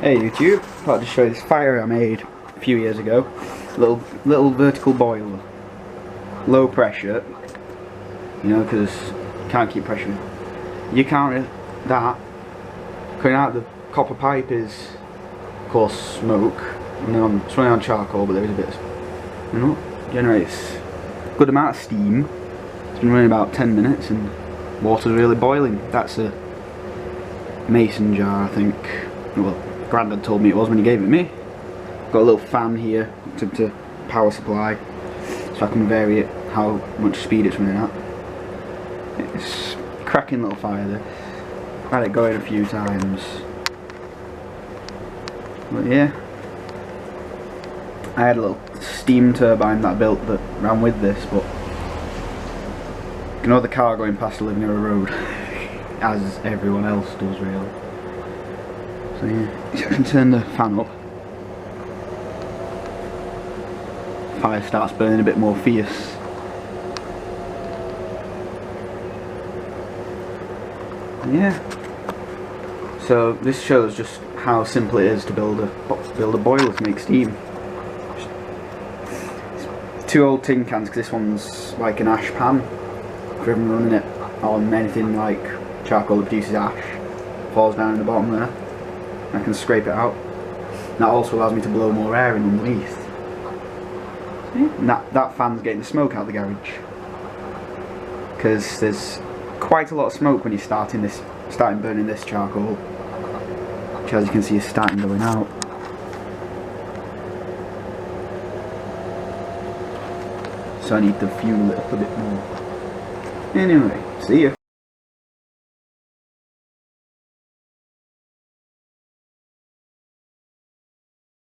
Hey YouTube, thought I'd just show you this fire I made a few years ago. Little vertical boiler, low pressure, you know, because you can't keep pressure. You counter that, coming out the copper pipe is, of course, smoke, and then it's running on charcoal, but there is a bit of, you know, generates a good amount of steam. It's been running about 10 minutes and water's really boiling. That's a mason jar, I think. Well, Grandad told me it was when he gave it me. Got a little fan here to power supply, so I can vary it how much speed it's running at. It's a cracking little fire there. Had it going a few times. But yeah, I had a little steam turbine that I built that ran with this, but you know the car going past the living area road, as everyone else does really. So yeah, I can turn the fan up. Fire starts burning a bit more fierce. Yeah. So this shows just how simple it is to build a boiler to make steam. Two old tin cans, because this one's like an ash pan. If you're running it on anything like charcoal that produces ash, falls down in the bottom there. I can scrape it out. That also allows me to blow more air in underneath. And that fan's getting the smoke out of the garage, because there's quite a lot of smoke when you're starting burning this charcoal, which, as you can see, is starting going out. So I need to fuel it up a bit more. Anyway, see ya.